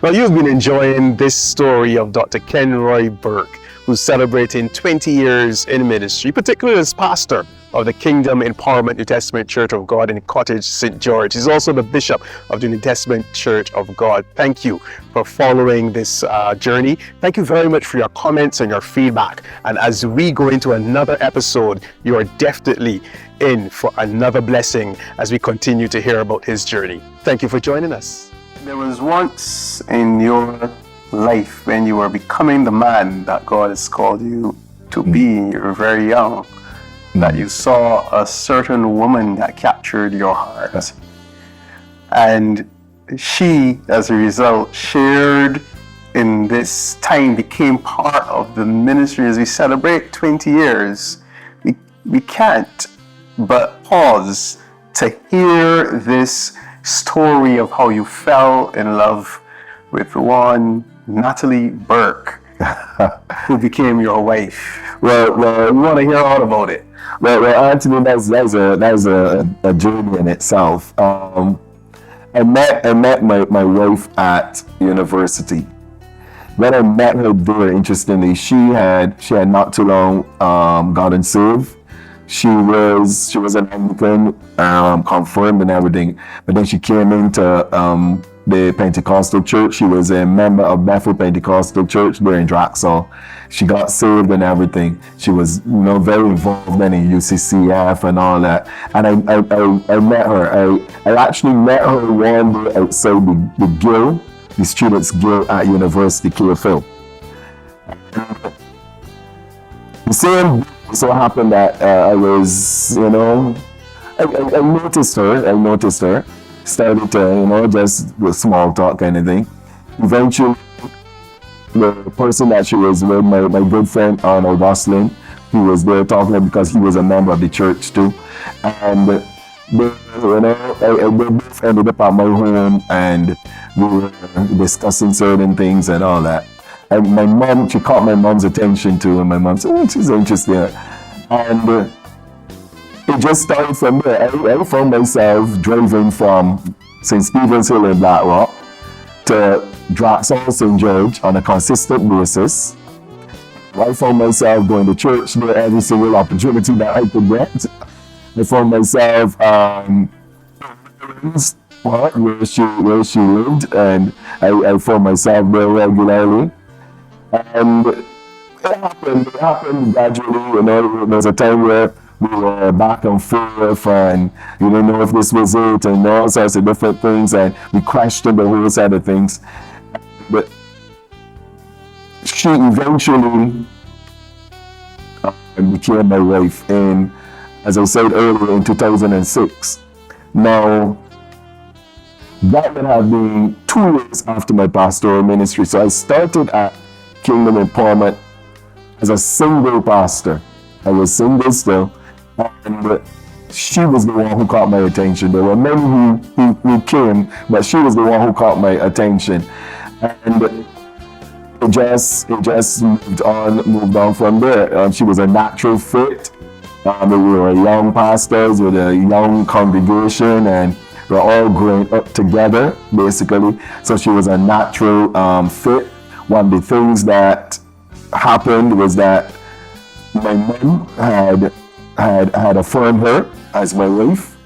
Well, you've been enjoying this story of Dr. Kenroy Burke, who's celebrating 20 years in ministry, particularly as pastor of the Kingdom Empowerment New Testament Church of God in Cottage, St. George. He's also the bishop of the New Testament Church of God. Thank you for following this journey. Thank you very much for your comments and your feedback. And as we go into another episode, you are definitely in for another blessing as we continue to hear about his journey. Thank you for joining us. There was once in your life when you were becoming the man that God has called you to be, you were very young, that you saw a certain woman that captured your heart. And she, as a result, shared in this time, became part of the ministry. As we celebrate 20 years, we can't but pause to hear this story of how you fell in love with one Natalie Burke, who became your wife. Well, we want to hear all about it. Well, Anthony, that's a journey in itself. I met my wife at university. When I met her there, interestingly, she had not too long gotten saved. She was an Anglican, confirmed and everything, but then she came into the Pentecostal church. She was a member of Bethel Pentecostal Church there in Draxall. She got saved and everything. She was, very involved in UCCF and all that. And I met her. I actually met her one day outside the Guild, the Students' Guild at University KFL. The same so happened that I was, I noticed her. Started to, just with small talk kind of thing. Eventually, the person that she was with, my good friend Arnold Gosling, he was there talking because he was a member of the church too. And they both ended up at my home and we were discussing certain things and all that. And my mom, she caught my mom's attention too, and my mom said, "Oh, she's interested." And it just started from there. I found myself driving from St. Stephen's Hill in Blackrock to Draxall St. George on a consistent basis. I found myself going to church there every single opportunity that I could get. I found myself where she lived, and I found myself there regularly. And it happened gradually, There was a time where we were back and forth, and you didn't know if this was it, and all sorts of different things, and we questioned the whole side of things. But she eventually became my wife, and as I said earlier, in 2006. Now, that would have been 2 years after my pastoral ministry. So I started at Kingdom Empowerment as a single pastor. I was single still. And she was the one who caught my attention. There were many who came, but she was the one who caught my attention. And it just moved on from there. She was a natural fit. We were young pastors with a young congregation, and we're all growing up together, basically. So she was a natural fit. One of the things that happened was that my mom had affirmed her as my wife.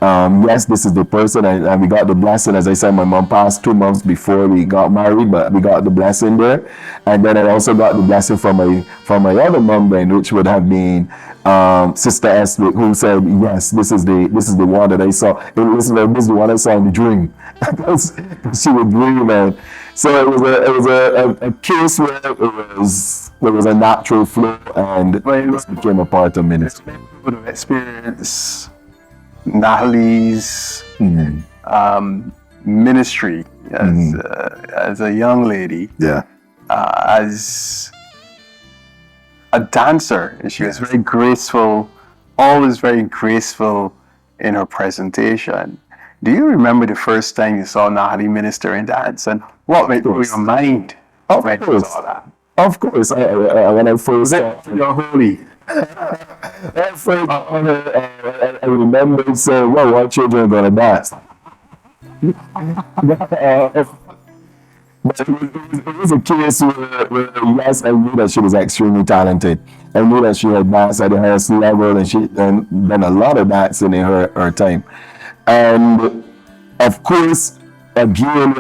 Yes, this is the person, and we got the blessing. As I said, my mom passed 2 months before we got married, but we got the blessing there. And then I also got the blessing from my other mom then, which would have been Sister Esther, who said, "Yes, this is the one that I saw. This is the one I saw in the dream." Because she would dream, and so it was a case where there was a natural flow, and it became a part of ministry. Would have experienced Natalie's ministry as a young lady, as a dancer, and she was very graceful, always very graceful in her presentation. Do you remember the first time you saw Natalie minister and dance, and what went through your mind when you saw that? Of course, when I first you're holy. I remember saying, "Well, what children are gonna dance?" But it was a case where, yes, I knew that she was extremely talented. I knew that she had danced at the highest level and she and done a lot of dancing in her time. And of course, again,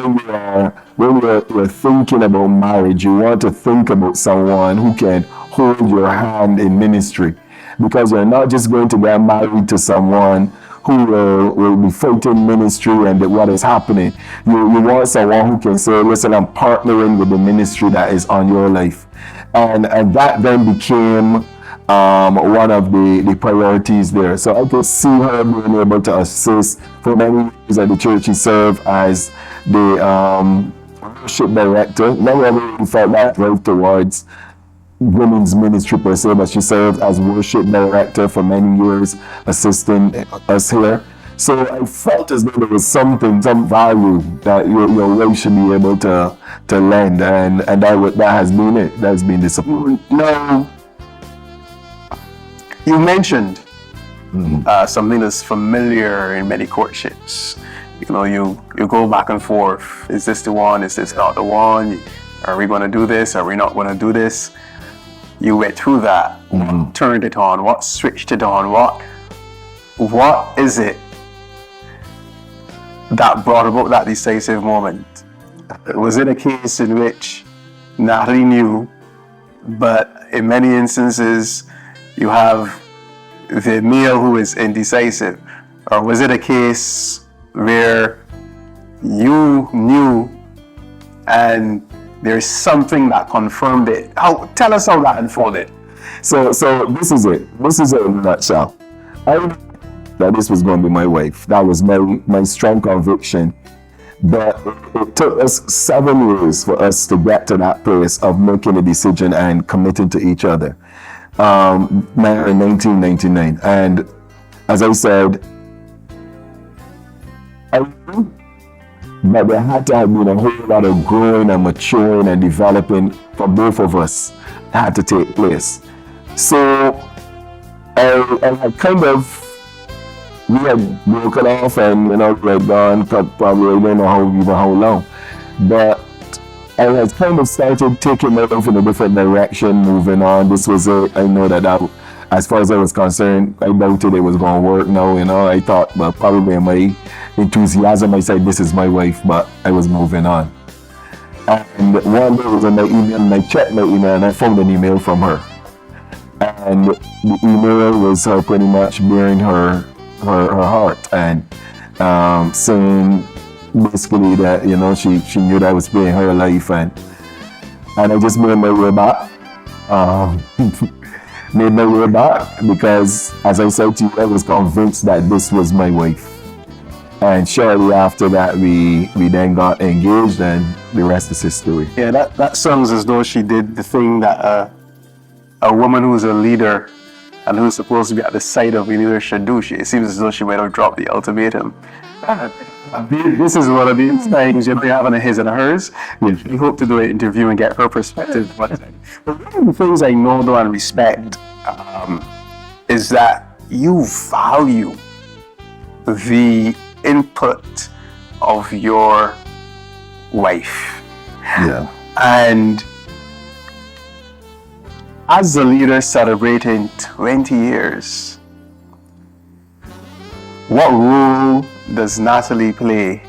when you're thinking about marriage, you want to think about someone who can hold your hand in ministry, because you're not just going to get married to someone who will be fighting ministry and what is happening. You want someone who can say, listen, I'm partnering with the ministry that is on your life. And that then became one of the priorities there. So I could see her being able to assist. For many years at the church, she served as the worship director. Never really felt that drive towards women's ministry per se, but she served as worship director for many years, assisting us here. So I felt as though there was some value that your wife should be able to lend, and that has been it. That's been the support. Now, you mentioned something that's familiar in many courtships. You know, you go back and forth. Is this the one? Is this not the one? Are we going to do this? Are we not going to do this? You went through that. What turned it on? What switched it on? What is it that brought about that decisive moment? Was it a case in which Natalie knew, but in many instances you have the male who is indecisive? Or was it a case where you knew and there's something that confirmed it? Tell us how that unfolded. So this is it. This is it in a nutshell. I knew that this was going to be my wife. That was my strong conviction. But it took us 7 years for us to get to that place of making a decision and committing to each other. Married in 1999. And as I said, but there had to have been a whole lot of growing and maturing and developing for both of us that had to take place. So I had we had broken off, and we had gone probably I don't know how long. But I had kind of started taking my life in a different direction, moving on. This was I know that as far as I was concerned, I doubted it was going to work now, I thought, well, probably in my enthusiasm, I said, this is my wife, but I was moving on. And one day I was on my email, and I checked my email, and I found an email from her. And the email was her pretty much bearing her heart, and saying basically that, she knew that I was paying her life, and I just made my way back. Made my way back because, as I said to you, I was convinced that this was my wife. And shortly after that, we then got engaged, and the rest is history. Yeah, that sounds as though she did the thing that a woman who's a leader and who's supposed to be at the side of a leader should do. It seems as though she might have dropped the ultimatum. This is one of these things you're having a his and a hers. We hope to do an interview and get her perspective. But one of the things I know, though, and respect is that you value the input of your wife. Yeah. And as a leader celebrating 20 years, what role does Natalie play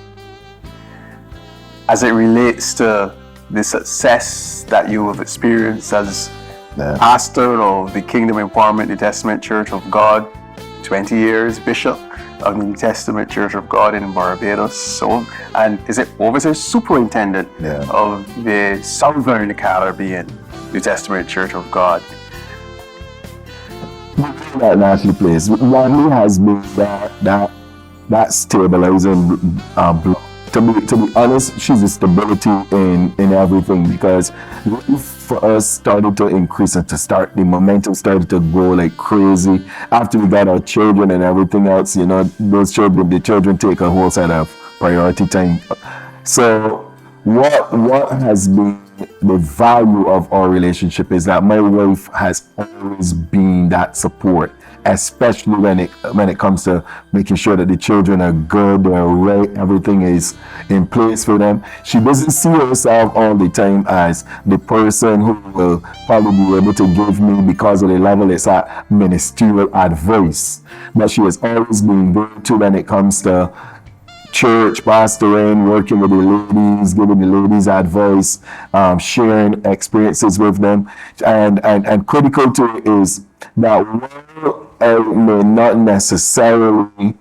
as it relates to the success that you have experienced as pastor of the Kingdom Empowerment New Testament Church of God, 20 years, bishop of the New Testament Church of God in Barbados, and is it overseer superintendent of the Southern Caribbean New Testament Church of God? That Natalie plays. Natalie has been that stabilizing block. To be honest, she's a stability in everything, because for us started to increase and the momentum started to go like crazy after we got our children and everything else. The children take a whole set of priority time. So what has been the value of our relationship is that my wife has always been that support especially when it comes to making sure that the children are good, they're right, everything is in place for them. She doesn't see herself all the time as the person who will probably be able to give me, because of the level it's at, ministerial advice. But she has always been there too when it comes to church, pastoring, working with the ladies, giving the ladies advice, sharing experiences with them. And critical to it is that while I may not necessarily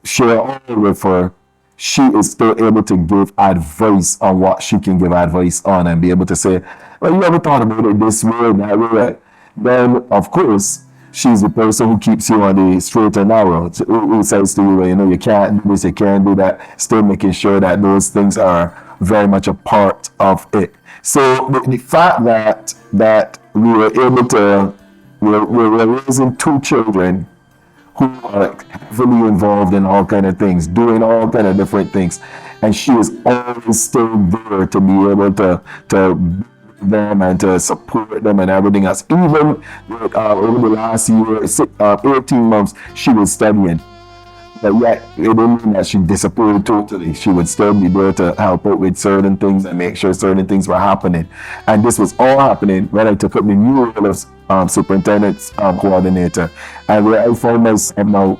share all with her, she is still able to give advice on what she can give advice on, and be able to say, well, you ever thought about it this way, that way? Then, of course, she's the person who keeps you on the straight and narrow, who says to you, you know, you can't do this, you can't do that, still making sure that those things are very much a part of it. So the fact that we were able to, we're raising two children who are heavily involved in all kind of things, doing all kind of different things, and she is always still there to be able to them and to support them and everything else. Even over the last year, 18 months, she was studying. But yet, it didn't mean that she disappeared totally. She would still be there to help out with certain things and make sure certain things were happening. And this was all happening when I took up the new role of superintendent's coordinator. And where I found myself now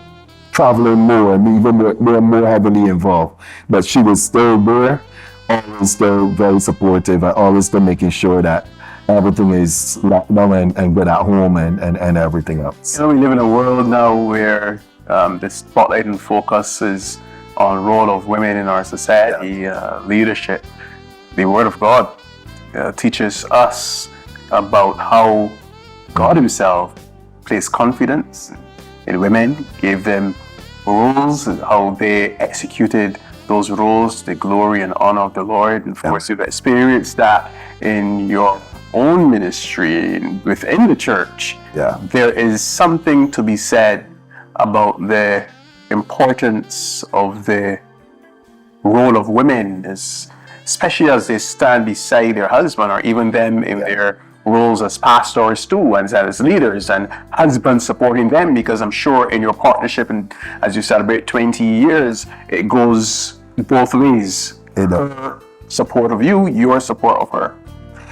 traveling more and even more heavily involved. But she was still there, always still very supportive, and always still making sure that everything is done and good at home and everything else. You know, we live in a world now where the spotlight and focus is on role of women in our society, leadership. The Word of God teaches us about how God Himself placed confidence in women, gave them roles, and how they executed those roles to the glory and honor of the Lord. And of course, you've experienced that in your own ministry within the church. There is something to be said about the importance of the role of women, especially as they stand beside their husband, or even them in their roles as pastors too, and as leaders, and husbands supporting them, because I'm sure in your partnership, and as you celebrate 20 years, it goes both ways. Her support of you, your support of her.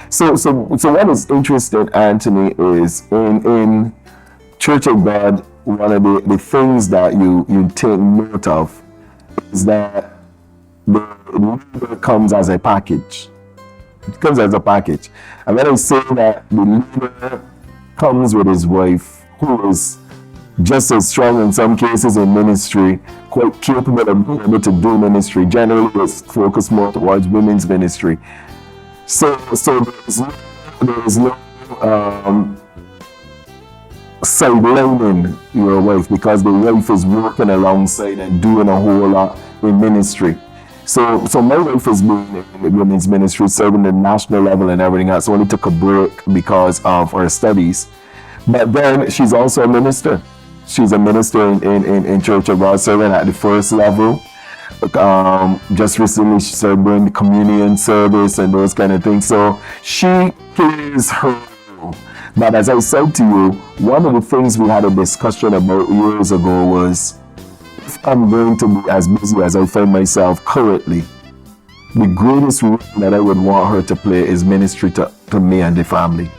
So what is interesting, Anthony, is in Church of God, one of the things that you take note of is that the leader comes as a package. It comes as a package. And when I say that the leader comes with his wife, who is just as strong in some cases in ministry, quite capable of being able to do ministry. Generally, it's focused more towards women's ministry. So there is no sidelining your wife, because the wife is working alongside and doing a whole lot in ministry. So my wife has been in women's ministry, serving at the national level and everything else. Only took a break because of her studies. But then she's also a minister. She's a minister in Church of God, serving at the first level. Just recently she served in the communion service and those kind of things. So she plays her role. But as I said to you, one of the things we had a discussion about years ago was, if I'm going to be as busy as I find myself currently, the greatest role that I would want her to play is ministry to me and the family.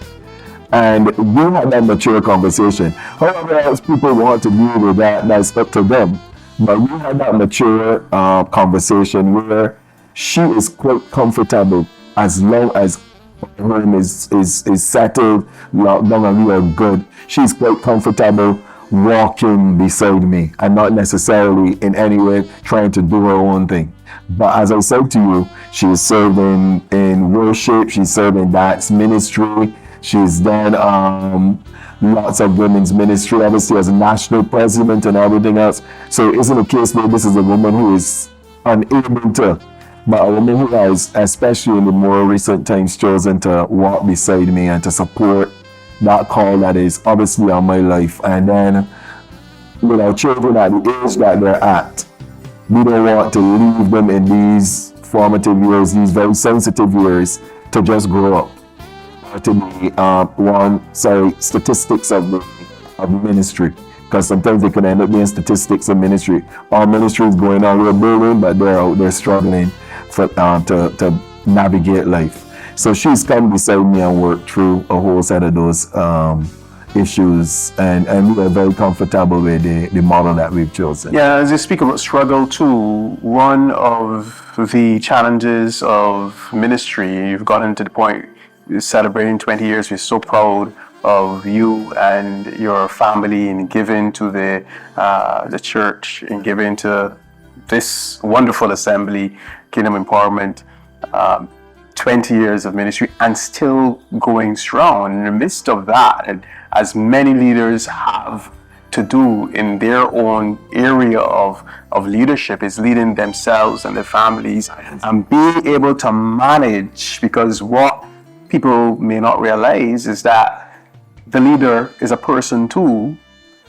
And we had that mature conversation. However else people want to deal with that's up to them. But we had that mature conversation where she is quite comfortable as long as her home is settled, locked down, and we are good. She's quite comfortable walking beside me and not necessarily in any way trying to do her own thing. But as I said to you, she's served in worship, she's served in dance ministry, she's done lots of women's ministry, obviously as a national president and everything else. So it isn't a case where this is a woman who is unable to, but a woman who has, especially in the more recent times, chosen to walk beside me and to support that call that is obviously on my life. And then, children at the age that they're at, we don't want to leave them in these formative years, these very sensitive years, to just grow up. To be statistics of ministry, because sometimes they can end up being statistics in ministry. Our ministry is going on, we're booming, but they're out there struggling to navigate life. So she's come beside me and worked through a whole set of those issues, and we are very comfortable with the model that we've chosen. Yeah, as you speak about struggle too, one of the challenges of ministry, you've gotten to the point, you're celebrating 20 years, we're so proud of you and your family in giving to the church and giving to this wonderful assembly, Kingdom Empowerment. 20 years of ministry and still going strong. And in the midst of that, and as many leaders have to do in their own area of leadership, is leading themselves and their families and being able to manage, because what people may not realize is that the leader is a person too,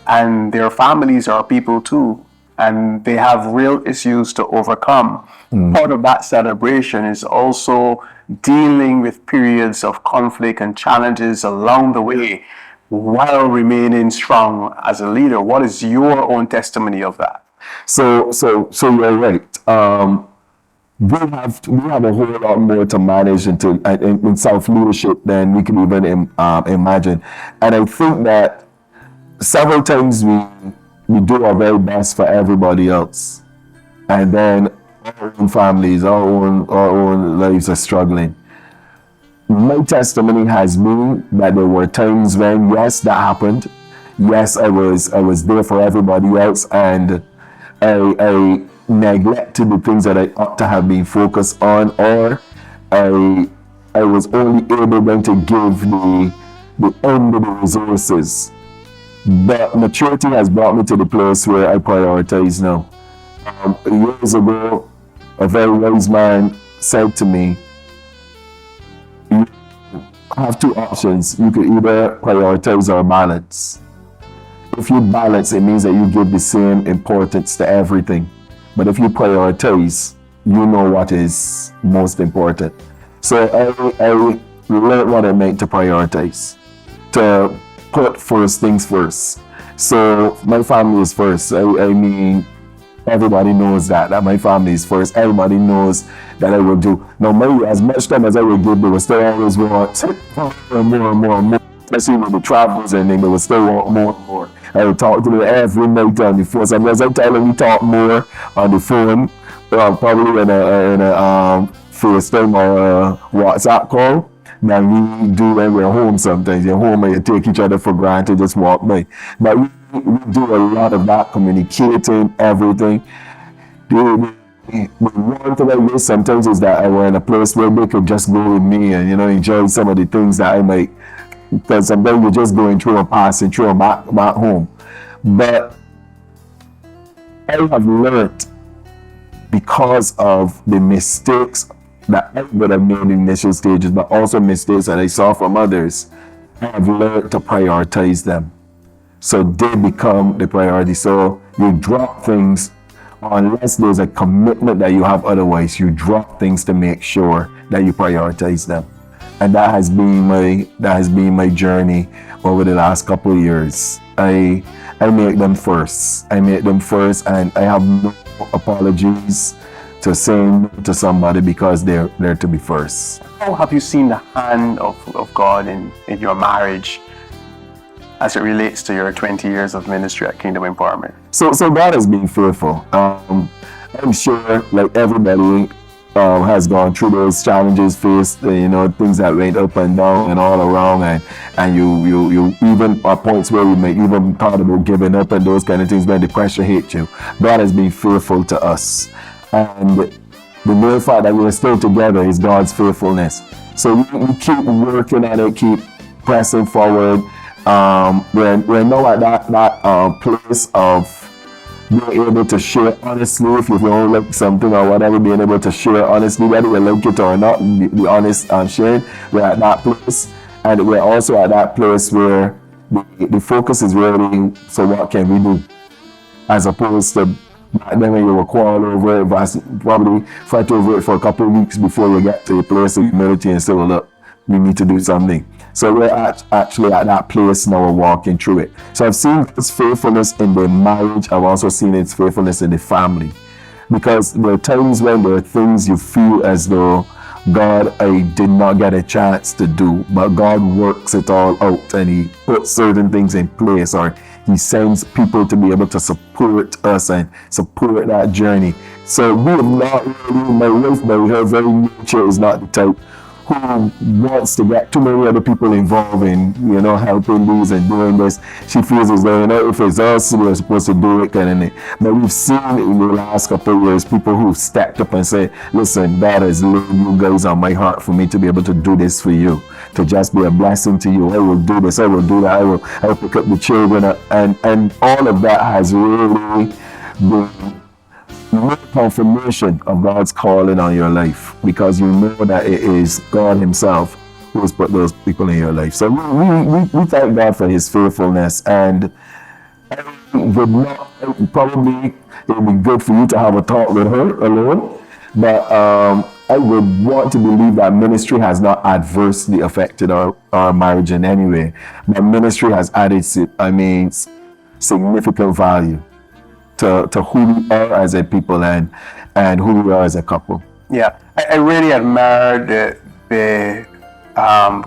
and their families are people too, and they have real issues to overcome. Part of that celebration is also dealing with periods of conflict and challenges along the way while remaining strong as a leader. What is your own testimony of that? So you're right. We have a whole lot more to manage in self-leadership than we can even imagine. And I think that several times we do our very best for everybody else, and then our own families, our own lives are struggling. My testimony has been that there were times when, yes, that happened. Yes, I was there for everybody else, and I neglected the things that I ought to have been focused on, or I was only able then to give the end of the resources. But maturity has brought me to the place where I prioritize now. Years ago, a very wise man said to me, you have two options. You could either prioritize or balance. If you balance, it means that you give the same importance to everything. But if you prioritize, you know what is most important. So I learned what it meant to prioritize, to put first things first. So my family is first. I mean, everybody knows that my family is first. Everybody knows that I will do. Now, maybe as much time as I will give, they will still always want more. Especially with the travels and then they will still want more and more. I will talk to them every night on the phone. Sometimes I tell them we talk more on the phone, probably in a FaceTime or a WhatsApp call, than we do when we're home sometimes. You're home and you take each other for granted, just walk by. But we do a lot of that, communicating, everything. The one thing I wish sometimes is that I were in a place where they could just go with me and, enjoy some of the things that I might, because sometimes we're just going through and passing through and back home. But I have learned, because of the mistakes that I would have made in initial stages, but also mistakes that I saw from others, I have learned to prioritize them. So they become the priority. So you drop things unless there's a commitment that you have otherwise. You drop things to make sure that you prioritize them. And that has been my journey over the last couple of years. I make them first. And I have no apologies to saying to somebody because they're to be first. How have you seen the hand of God in your marriage as it relates to your 20 years of ministry at Kingdom Empowerment? So God has been faithful. I'm sure, like everybody has gone through those challenges, faced things that went up and down and all around, and you even at points where you may even thought about giving up and those kind of things when the pressure hit you. God has been faithful to us, and the mere fact that we're still together is God's faithfulness. So we keep working at it, keep pressing forward. We're now at that place of being able to share honestly. If you don't like something or whatever, being able to share honestly, whether we like it or not, be honest and sharing. We're at that place, and we're also at that place where the focus is really, so what can we do, as opposed to back then when you were quarrel over it, probably fight over it for a couple of weeks before you get to a place of humility and say, well, look, we need to do something. So we're actually at that place now, walking through it. So I've seen His faithfulness in the marriage. I've also seen His faithfulness in the family. Because there are times when there are things you feel as though, God, I did not get a chance to do, but God works it all out and He puts certain things in place, or He sends people to be able to support us and support that journey. So we have not really, my wife, by her very nature, is not the type who wants to get too many other people involved in, helping these and doing this. She feels as though, if it's us, we're supposed to do it, kind of thing. But we've seen in the last couple of years, people who've stepped up and said, listen, God has laid you guys on my heart for me to be able to do this for you, to just be a blessing to you. I will do this, I will do that, I'll pick up the children, and all of that has really been more confirmation of God's calling on your life, because you know that it is God Himself who has put those people in your life. So we thank God for His faithfulness, and probably it would be good for you to have a talk with her alone, but I would want to believe that ministry has not adversely affected our marriage in any way. But ministry has added, significant value to who we are as a people and who we are as a couple. Yeah, I really admire the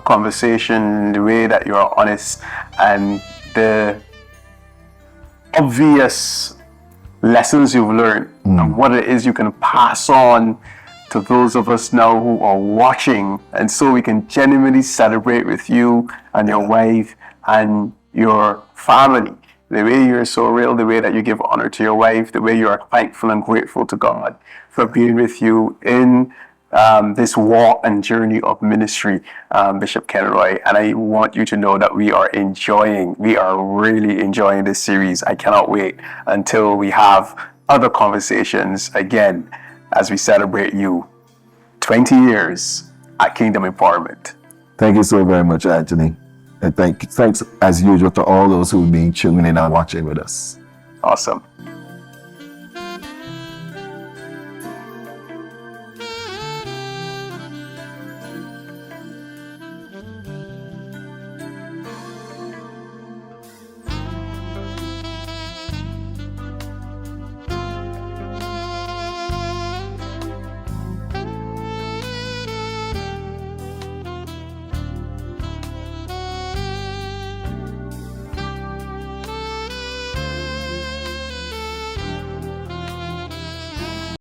conversation, the way that you are honest, and the obvious lessons you've learned and what it is you can pass on to those of us now who are watching, and so we can genuinely celebrate with you and your wife and your family. The way you're so real, the way that you give honor to your wife, the way you are thankful and grateful to God for being with you in this walk and journey of ministry, Bishop Ken Roy. And I want you to know that we are really enjoying this series. I cannot wait until we have other conversations again as we celebrate you. 20 years at Kingdom Empowerment. Thank you so very much, Anthony. And thanks as usual to all those who've been tuning in and watching with us. Awesome.